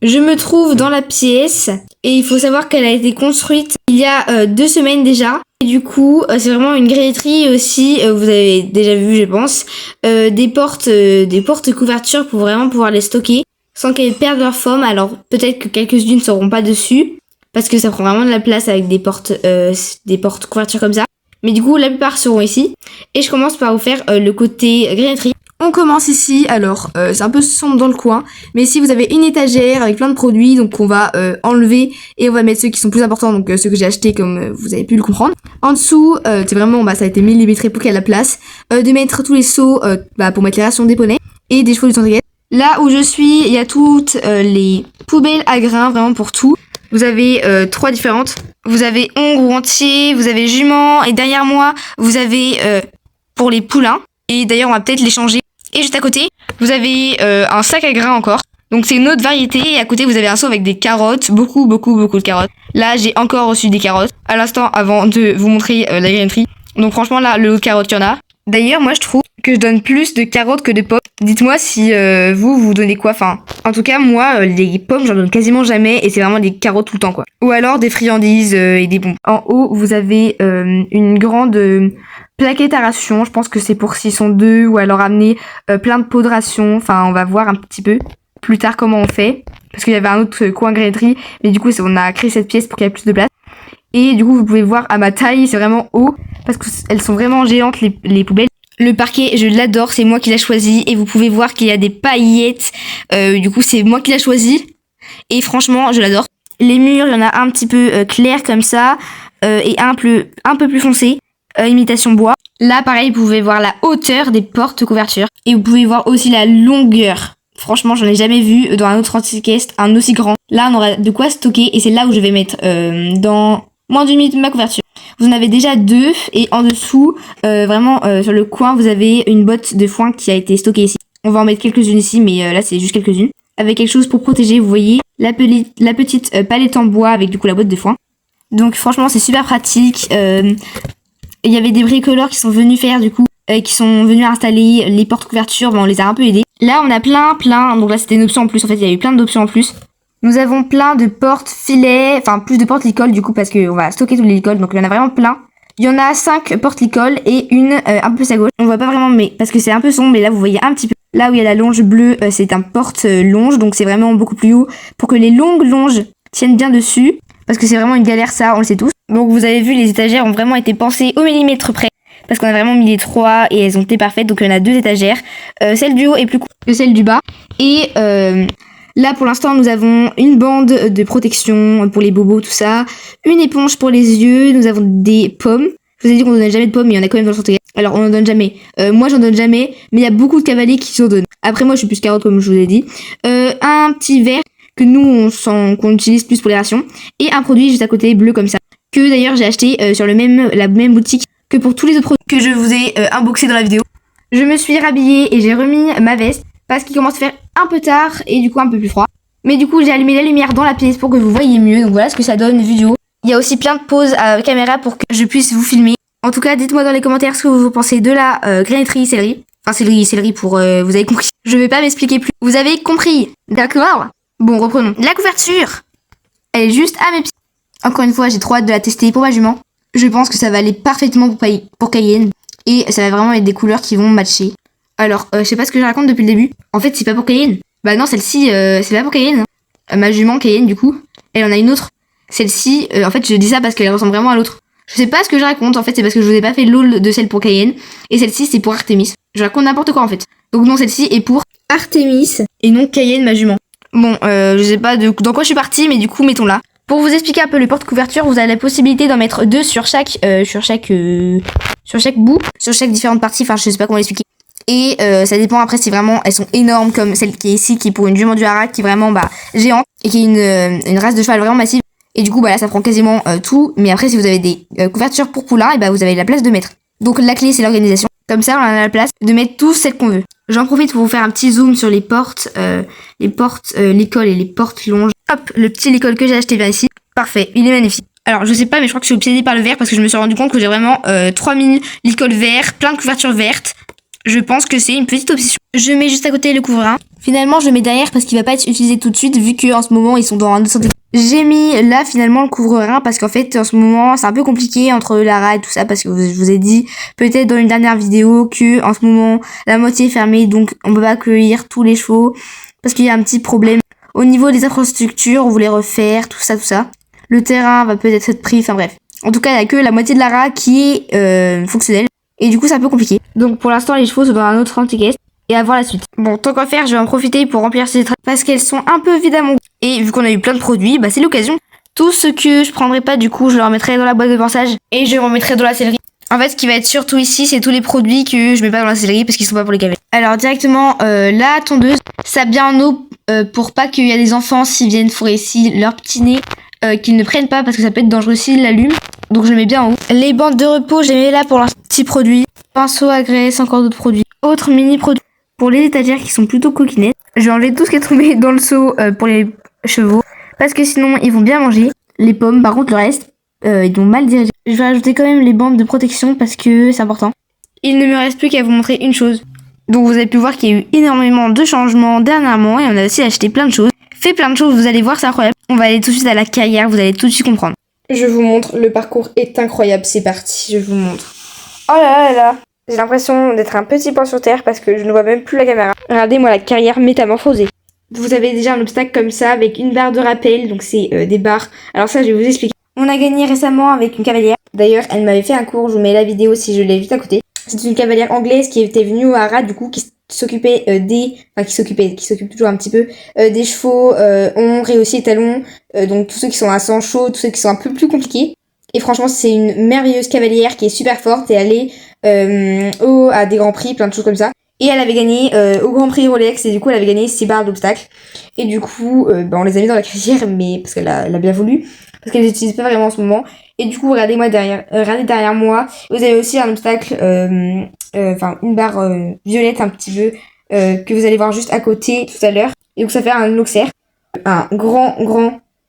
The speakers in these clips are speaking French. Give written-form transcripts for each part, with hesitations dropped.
Je me trouve dans la pièce et il faut savoir qu'elle a été construite il y a 2 semaines déjà. Et du coup, c'est vraiment une grilleterie aussi, vous avez déjà vu je pense, des portes couvertures pour vraiment pouvoir les stocker sans qu'elles perdent leur forme. Alors peut-être que quelques-unes ne seront pas dessus parce que ça prend vraiment de la place avec des portes couvertures comme ça. Mais du coup, la plupart seront ici. Et je commence par vous faire le côté grilleterie. On commence ici, alors c'est un peu sombre dans le coin, mais ici vous avez une étagère avec plein de produits, donc on va enlever et on va mettre ceux qui sont plus importants, donc ceux que j'ai achetés comme vous avez pu le comprendre. En dessous, c'est vraiment, ça a été millimétré pour qu'il y ait la place, de mettre tous les seaux pour mettre les rations des poneys et des chevaux du centre. Là où je suis, il y a toutes les poubelles à grains, vraiment pour tout. Vous avez 3 différentes. Vous avez ongres ou entiers, vous avez juments, et derrière moi, vous avez pour les poulains. Et d'ailleurs, on va peut-être les changer. Et juste à côté, vous avez un sac à grains encore. Donc c'est une autre variété. Et à côté, vous avez un seau avec des carottes. Beaucoup de carottes. Là, j'ai encore reçu des carottes. À l'instant, avant de vous montrer la grainerie. Donc franchement, là, le lot de carottes, il y en a. D'ailleurs, moi, je trouve que je donne plus de carottes que de pommes. Dites-moi si vous donnez quoi. Enfin, en tout cas, moi, les pommes, j'en donne quasiment jamais. Et c'est vraiment des carottes tout le temps, quoi. Ou alors des friandises et des bonbons. En haut, vous avez une grande plaquette à ration. Je pense que c'est pour s'ils sont 2 ou alors amener plein de pots de ration. Enfin, on va voir un petit peu plus tard comment on fait. Parce qu'il y avait un autre coin grainerie. Mais du coup, on a créé cette pièce pour qu'il y ait plus de place. Et du coup, vous pouvez voir à ma taille, c'est vraiment haut. Parce qu'elles sont vraiment géantes, les poubelles. Le parquet, je l'adore, c'est moi qui l'ai choisi. Et vous pouvez voir qu'il y a des paillettes. Du coup, c'est moi qui l'ai choisi. Et franchement, je l'adore. Les murs, il y en a un petit peu clair comme ça. Et un peu plus foncé. Imitation bois. Là, pareil, vous pouvez voir la hauteur des portes couvertures. Et vous pouvez voir aussi la longueur. Franchement, j'en ai jamais vu dans un autre anti-cast un aussi grand. Là, on aura de quoi stocker. Et c'est là où je vais mettre dans moins d'une minute ma couverture. Vous en avez déjà 2. Et en dessous, vraiment, sur le coin, vous avez une botte de foin qui a été stockée ici. On va en mettre quelques-unes ici, mais là, c'est juste quelques-unes. Avec quelque chose pour protéger, vous voyez, la petite palette en bois avec du coup la botte de foin. Donc franchement, c'est super pratique. Il y avait des bricoleurs qui sont venus faire du coup, qui sont venus installer les portes couvertures, on les a un peu aidés. Là on a plein, donc là c'était une option en plus, en fait il y a eu plein d'options en plus. Nous avons plein de portes filets, enfin plus de portes licol du coup parce qu'on va stocker tous les licols, donc il y en a vraiment plein. Il y en a 5 portes licol et une un peu plus à gauche. On voit pas vraiment mais parce que c'est un peu sombre, mais là vous voyez un petit peu. Là où il y a la longe bleue, c'est un porte longe, donc c'est vraiment beaucoup plus haut pour que les longues longes tiennent bien dessus. Parce que c'est vraiment une galère ça, on le sait tous. Donc vous avez vu, les étagères ont vraiment été pensées au millimètre près. Parce qu'on a vraiment mis les 3 et elles ont été parfaites. Donc il y en a 2 étagères. Celle du haut est plus courte que celle du bas. Et là pour l'instant nous avons une bande de protection pour les bobos, tout ça. Une éponge pour les yeux. Nous avons des pommes. Je vous ai dit qu'on donnait jamais de pommes, mais il y en a quand même dans le centre. Alors on en donne jamais. Moi j'en donne jamais. Mais il y a beaucoup de cavaliers qui s'en donnent. Après moi je suis plus carotte comme je vous ai dit. Un petit verre que nous qu'on utilise plus pour les rations, et un produit juste à côté bleu comme ça, que d'ailleurs j'ai acheté sur la même boutique que pour tous les autres produits que je vous ai unboxé dans la vidéo. Je me suis rhabillée et j'ai remis ma veste parce qu'il commence à faire un peu tard et du coup un peu plus froid. Mais du coup j'ai allumé la lumière dans la pièce pour que vous voyez mieux, donc voilà ce que ça donne vidéo. Il y a aussi plein de pauses à caméra pour que je puisse vous filmer. En tout cas dites-moi dans les commentaires ce que vous pensez de la grainerie céleri. Enfin céleri pour vous avez compris. Je vais pas m'expliquer plus. Vous avez compris, d'accord? Bon, reprenons. La couverture, elle est juste à mes pieds. Encore une fois, j'ai trop hâte de la tester pour ma jument. Je pense que ça va aller parfaitement pour Cayenne. Et ça va vraiment être des couleurs qui vont matcher. Alors, je sais pas ce que je raconte depuis le début. En fait, c'est pas pour Cayenne. Bah non, celle-ci, c'est pas pour Cayenne. Ma jument Cayenne, du coup, elle en a une autre. Celle-ci, en fait, je dis ça parce qu'elle ressemble vraiment à l'autre. Je sais pas ce que je raconte, en fait, c'est parce que je vous ai pas fait l'haul de celle pour Cayenne. Et celle-ci, c'est pour Artemis. Je raconte n'importe quoi, en fait. Donc non, celle-ci est pour Artemis et non Cayenne, ma jument. Bon, je sais pas dans quoi je suis partie, mais du coup, mettons-la. Pour vous expliquer un peu les porte-couvertures, vous avez la possibilité d'en mettre 2 sur chaque bout, sur chaque différente partie, enfin, je sais pas comment l'expliquer. Et ça dépend après si vraiment elles sont énormes, comme celle qui est ici, qui est pour une jument du Harak, qui est vraiment géante, et qui est une race de cheval vraiment massive. Et du coup, là, ça prend quasiment tout. Mais après, si vous avez des couvertures pour poulain, et vous avez la place de mettre. Donc la clé, c'est l'organisation. Comme ça, on a la place de mettre tout celles qu'on veut. J'en profite pour vous faire un petit zoom sur les portes, l'école et les portes longes. Hop, le petit l'école que j'ai acheté vers ici. Parfait, il est magnifique. Alors, je sais pas, mais je crois que je suis obsédée par le vert parce que je me suis rendu compte que j'ai vraiment 3000 licoles verts, plein de couvertures vertes. Je pense que c'est une petite option. Je mets juste à côté le couvre-rein. Finalement, je le mets derrière parce qu'il va pas être utilisé tout de suite vu qu'en ce moment, ils sont dans un autre santé. J'ai mis là finalement le couvre-rein parce qu'en fait, en ce moment, c'est un peu compliqué entre Lara et tout ça parce que je vous ai dit peut-être dans une dernière vidéo que en ce moment, la moitié est fermée donc on peut pas accueillir tous les chevaux parce qu'il y a un petit problème. Au niveau des infrastructures, on voulait refaire, tout ça, tout ça. Le terrain va peut-être être pris, enfin bref. En tout cas, il n'y a que la moitié de Lara qui est fonctionnelle. Et du coup, c'est un peu compliqué. Donc pour l'instant, les chevaux sont dans un autre anti-guest. Et à voir la suite. Bon, tant qu'à faire, je vais en profiter pour remplir ces traits parce qu'elles sont un peu vides à mon goût. Et vu qu'on a eu plein de produits, bah c'est l'occasion. Tout ce que je prendrai pas, du coup, je le remettrai dans la boîte de pensage. Et je le remettrai dans la sellerie. En fait, ce qui va être surtout ici, c'est tous les produits que je mets pas dans la sellerie parce qu'ils sont pas pour les cavaliers. Alors directement, la tondeuse, ça bien en eau pour pas qu'il y ait des enfants s'ils viennent fourrer ici leur petit nez, qu'ils ne prennent pas parce que ça peut être dangereux s'ils l'allument. Donc je le mets bien en haut. Les bandes de repos, j'ai mis là pour leurs petits produits. Pinceau à graisse, encore d'autres produits. Autres mini produits pour les étagères qui sont plutôt coquinettes. Je vais enlever tout ce qui est tombé dans le seau pour les chevaux parce que sinon ils vont bien manger. Les pommes, par contre le reste, ils vont mal diriger. Je vais rajouter quand même les bandes de protection parce que c'est important. Il ne me reste plus qu'à vous montrer une chose. Donc vous avez pu voir qu'il y a eu énormément de changements dernièrement et on a aussi acheté plein de choses. Fait plein de choses, vous allez voir, c'est incroyable. On va aller tout de suite à la carrière, vous allez tout de suite comprendre. Je vous montre, le parcours est incroyable, c'est parti, je vous montre. Oh là là là là, j'ai l'impression d'être un petit point sur terre parce que je ne vois même plus la caméra. Regardez-moi la carrière métamorphosée. Vous avez déjà un obstacle comme ça avec une barre de rappel, donc c'est des barres. Alors ça, je vais vous expliquer. On a gagné récemment avec une cavalière. D'ailleurs, elle m'avait fait un cours, je vous mets la vidéo si je l'ai juste à côté. C'est une cavalière anglaise qui était venue au Haras, du coup, qui s'occupait qui s'occupe toujours un petit peu des chevaux, ombres et aussi étalons. Donc tous ceux qui sont à sang chaud, tous ceux qui sont un peu plus compliqués. Et franchement, c'est une merveilleuse cavalière qui est super forte et elle est à des grands prix, plein de choses comme ça. Et elle avait gagné au Grand Prix Rolex et du coup elle avait gagné 6 barres d'obstacles. Et du coup, on les a mis dans la carrière, mais parce qu'elle a bien voulu, parce qu'elle les utilise pas vraiment en ce moment. Et du coup, regardez derrière moi, vous avez aussi un obstacle, une barre violette un petit peu que vous allez voir juste à côté tout à l'heure. Et donc ça fait un auxerre, un grand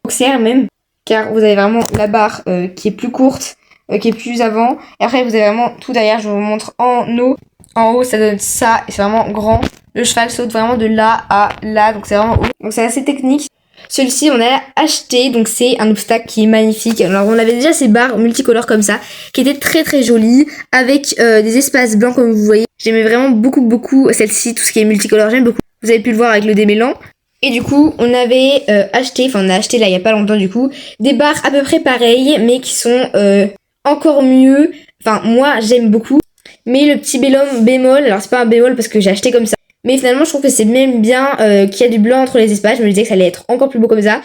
auxerre même, car vous avez vraiment la barre qui est plus courte, qui est plus avant. Et après vous avez vraiment tout derrière. Je vous montre en haut. En haut, ça donne ça, et c'est vraiment grand. Le cheval saute vraiment de là à là, donc c'est vraiment haut. Donc c'est assez technique. Celui-ci, on a acheté, donc c'est un obstacle qui est magnifique. Alors on avait déjà ces barres multicolores comme ça, qui étaient très jolies, avec des espaces blancs comme vous voyez. J'aimais vraiment beaucoup celle-ci, tout ce qui est multicolore, j'aime beaucoup. Vous avez pu le voir avec le démêlant. Et du coup, on avait on a acheté là il y a pas longtemps du coup, des barres à peu près pareilles, mais qui sont encore mieux. Enfin, moi, j'aime beaucoup. Mais le petit bémol, alors c'est pas un bémol parce que j'ai acheté comme ça, mais finalement je trouve que c'est même bien qu'il y a du blanc entre les espaces. Je me disais que ça allait être encore plus beau comme ça,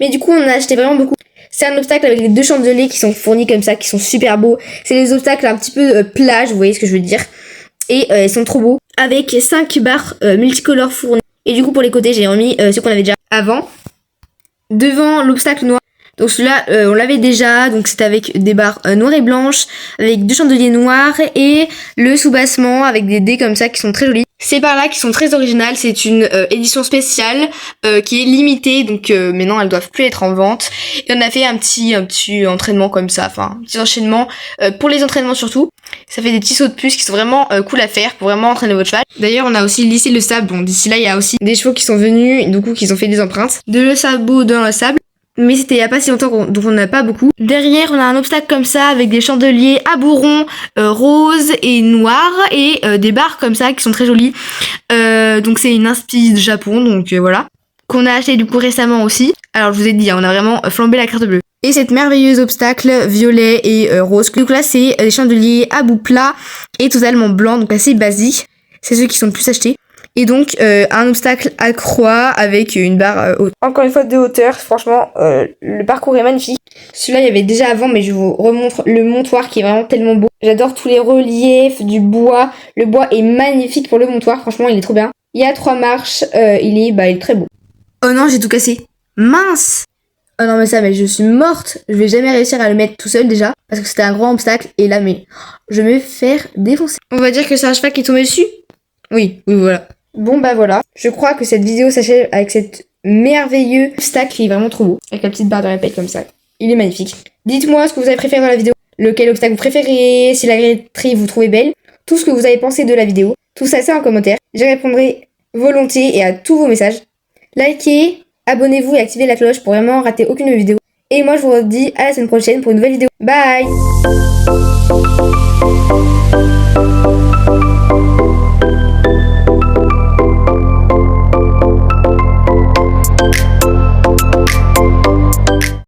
mais du coup on a acheté vraiment beaucoup. C'est un obstacle avec les 2 chandeliers qui sont fournis comme ça, qui sont super beaux. C'est des obstacles un petit peu plage, vous voyez ce que je veux dire. Et ils sont trop beaux, avec 5 barres multicolores fournies. Et du coup pour les côtés j'ai remis ceux qu'on avait déjà avant. Devant l'obstacle noir, donc celui-là, on l'avait déjà, donc c'était avec des barres noires et blanches, avec 2 chandeliers noirs et le soubassement avec des dés comme ça qui sont très jolis. Ces barres-là qui sont très originales, c'est une édition spéciale qui est limitée, donc maintenant elles doivent plus être en vente. Et on a fait un petit entraînement comme ça, enfin un petit enchaînement pour les entraînements surtout. Ça fait des petits sauts de puce qui sont vraiment cool à faire pour vraiment entraîner votre cheval. D'ailleurs on a aussi lissé le sable, bon d'ici là il y a aussi des chevaux qui sont venus, du coup qui ont fait des empreintes de le sabot dans le sable. Mais c'était il y a pas si longtemps, donc on n'a pas beaucoup. Derrière, on a un obstacle comme ça avec des chandeliers à bourrons roses et noirs et des barres comme ça qui sont très jolies. Donc c'est une inspi de Japon, donc voilà. Qu'on a acheté du coup récemment aussi. Alors je vous ai dit, on a vraiment flambé la carte bleue. Et cette merveilleuse obstacle violet et rose. Donc là, c'est des chandeliers à bout plat et totalement blanc, donc assez basique. C'est ceux qui sont le plus achetés. Et donc un obstacle à croix avec une barre haute. Encore une fois de hauteur, franchement le parcours est magnifique. Celui-là il y avait déjà avant, mais je vous remontre le montoir qui est vraiment tellement beau. J'adore tous les reliefs, du bois. Le bois est magnifique pour le montoir, franchement il est trop bien. Il y a 3 marches, il est très beau. Oh non, j'ai tout cassé. Mince. Oh non mais je suis morte. Je vais jamais réussir à le mettre tout seul déjà, parce que c'était un grand obstacle. Et là mais je vais me faire défoncer. On va dire que c'est un cheval qui est tombé dessus. Oui voilà. Bon bah voilà, je crois que cette vidéo s'achève avec cet merveilleux obstacle qui est vraiment trop beau, avec la petite barre de rappel comme ça. Il est magnifique. Dites-moi ce que vous avez préféré dans la vidéo, lequel obstacle vous préférez, si la gréterie vous trouvez belle, tout ce que vous avez pensé de la vidéo. Tout ça, c'est en commentaire. Je répondrai volontiers et à tous vos messages. Likez, abonnez-vous et activez la cloche pour vraiment rater aucune vidéo. Et moi, je vous dis à la semaine prochaine pour une nouvelle vidéo. Bye!